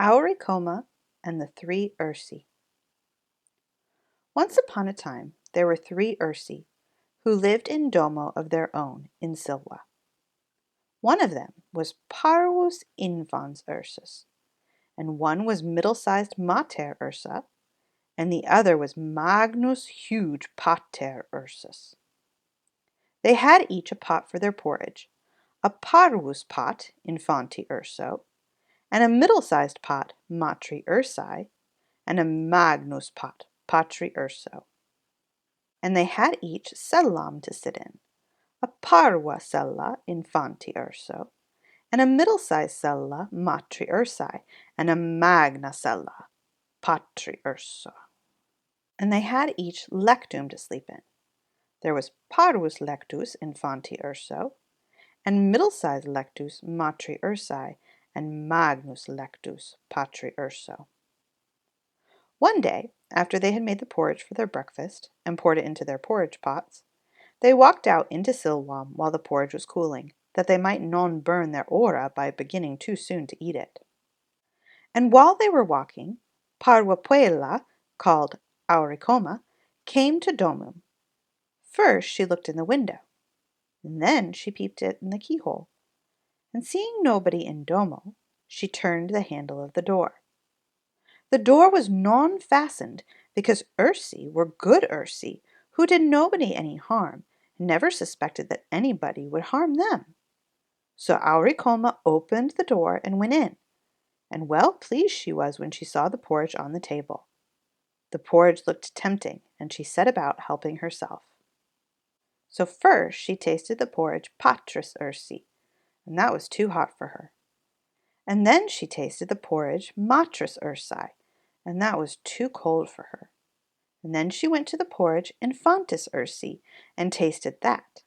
Auricoma and the Three Ursi. Once upon a time there were three Ursi who lived in domo of their own in Silwa. One of them was Parvus infans Ursus, and one was middle-sized Mater Ursa, and the other was Magnus huge Pater Ursus. They had each a pot for their porridge, a Parvus pot, Infanti Urso, and a middle-sized pot, Matri Ursi, and a Magnus pot, Patri Urso. And they had each cellam to sit in, a parva cella, Infanti Urso, and a middle-sized cella, Matri Ursi, and a magna cella, Patri Urso. And they had each lectum to sleep in. There was parvus lectus, Infanti Urso, and middle-sized lectus, Matri Ursi, and magnus lectus, Patri Urso. One day, after they had made the porridge for their breakfast and poured it into their porridge pots, they walked out into Silwam while the porridge was cooling, that they might non burn their aura by beginning too soon to eat it. And while they were walking, Parwapuela, called Auricoma, came to Domum. First she looked in the window, and then she peeped in the keyhole, and seeing nobody in Domo, she turned the handle of the door. The door was non-fastened because Ursi were good Ursi, who did nobody any harm, and never suspected that anybody would harm them. So Auricoma opened the door and went in, and well pleased she was when she saw the porridge on the table. The porridge looked tempting, and she set about helping herself. So first she tasted the porridge Patris Ursi, and that was too hot for her. And then she tasted the porridge Matris Ursi, and that was too cold for her. And then she went to the porridge Infantis Ursi and tasted that,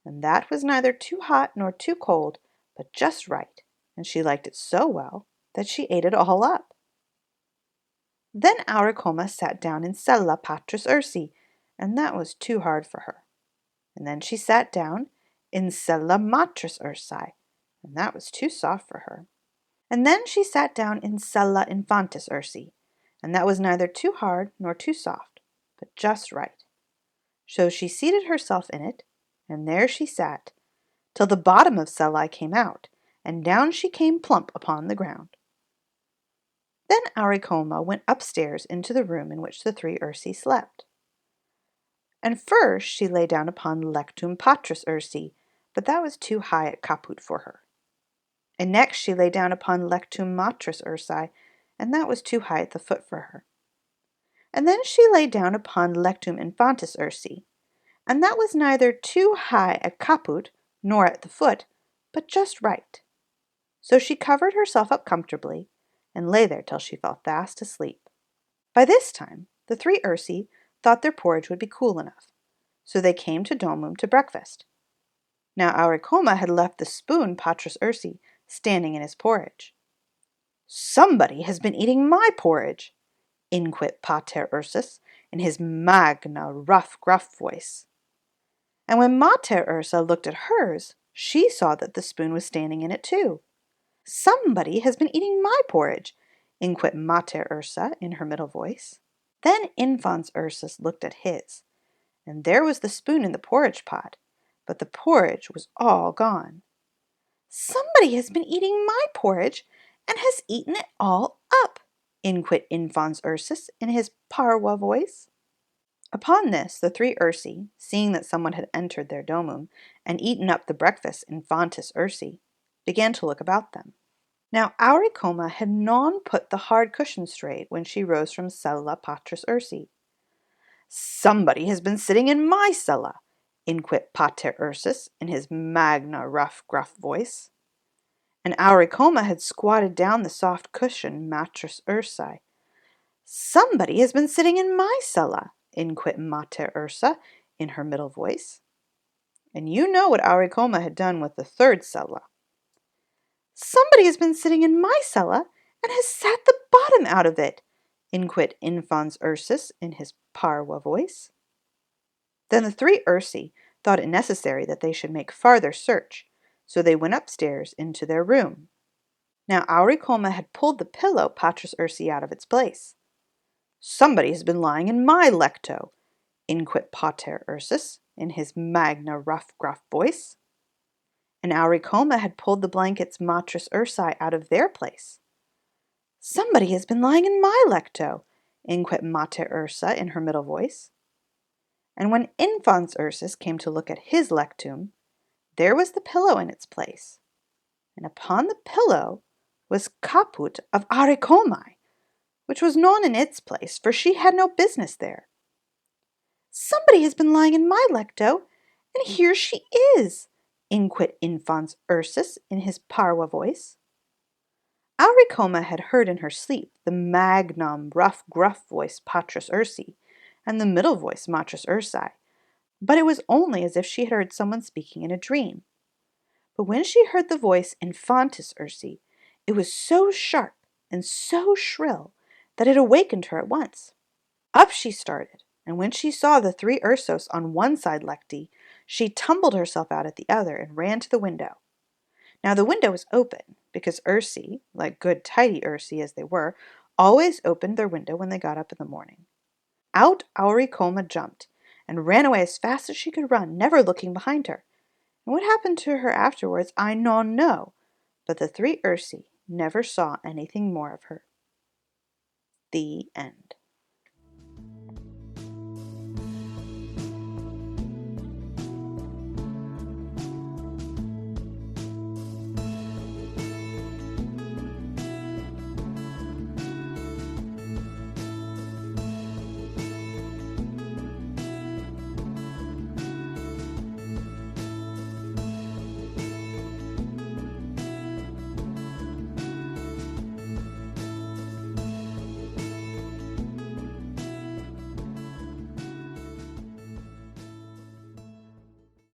and that was neither too hot nor too cold, but just right, and she liked it so well that she ate it all up. Then Auricoma sat down in Cella Patris Ursi, and that was too hard for her. And then she sat down in Cella Matris Ursi, and that was too soft for her. And then she sat down in Cella Infantis Ursi, and that was neither too hard nor too soft, but just right. So she seated herself in it, and there she sat, till the bottom of Cella came out, and down she came plump upon the ground. Then Auricoma went upstairs into the room in which the three Ursi slept. And first she lay down upon Lectum Patris Ursi, but that was too high at caput for her. And next she lay down upon Lectum Matris Ursi, and that was too high at the foot for her. And then she lay down upon Lectum Infantis Ursi, and that was neither too high at caput nor at the foot, but just right. So she covered herself up comfortably, and lay there till she fell fast asleep. By this time the three Ursi thought their porridge would be cool enough, so they came to Domum to breakfast. Now Auricoma had left the spoon Patris Ursi standing in his porridge. "Somebody has been eating my porridge," inquit Pater Ursus in his magna, rough, gruff voice. And when Mater Ursa looked at hers, she saw that the spoon was standing in it too. "Somebody has been eating my porridge," inquit Mater Ursa in her middle voice. Then Infans Ursus looked at his, and there was the spoon in the porridge pot, but the porridge was all gone. "Somebody has been eating my porridge and has eaten it all up," inquit Infans Ursus in his parwa voice. Upon this, the three Ursi, seeing that someone had entered their domum and eaten up the breakfast Infantis Ursi, began to look about them. Now Auricoma had non put the hard cushion straight when she rose from Cella Patris Ursi. "Somebody has been sitting in my cella," inquit Pater Ursus in his magna, rough, gruff voice. And Auricoma had squatted down the soft cushion Matris Ursi. "Somebody has been sitting in my cella," inquit Mater Ursa in her middle voice. And you know what Auricoma had done with the third cella. "Somebody has been sitting in my cella and has sat the bottom out of it," inquit Infans Ursus in his parwa voice. Then the three Ursi thought it necessary that they should make farther search, so they went upstairs into their room. Now Auricoma had pulled the pillow Patras Ursi out of its place. "Somebody has been lying in my lecto," inquit Pater Ursus, in his magna rough gruff voice. And Auricoma had pulled the blankets Matras Ursi out of their place. "Somebody has been lying in my lecto," inquit Mater Ursa in her middle voice. And when Infans Ursus came to look at his lectum, there was the pillow in its place, and upon the pillow was caput of Auricomae, which was not in its place, for she had no business there. "Somebody has been lying in my lecto, and here she is," inquit Infans Ursus in his parwa voice. Auricoma had heard in her sleep the magnum rough gruff voice Patras Ursi and the middle voice Matras Ursi, but it was only as if she had heard someone speaking in a dream. But when she heard the voice Infantis Ursi, it was so sharp and so shrill that it awakened her at once. Up she started, and when she saw the three Ursos on one side lecti, she tumbled herself out at the other and ran to the window. Now the window was open, because Ursi, like good tidy Ursi as they were, always opened their window when they got up in the morning. Out Auricoma jumped, and ran away as fast as she could run, never looking behind her. And what happened to her afterwards I don't know, but the three Ursi never saw anything more of her. The end.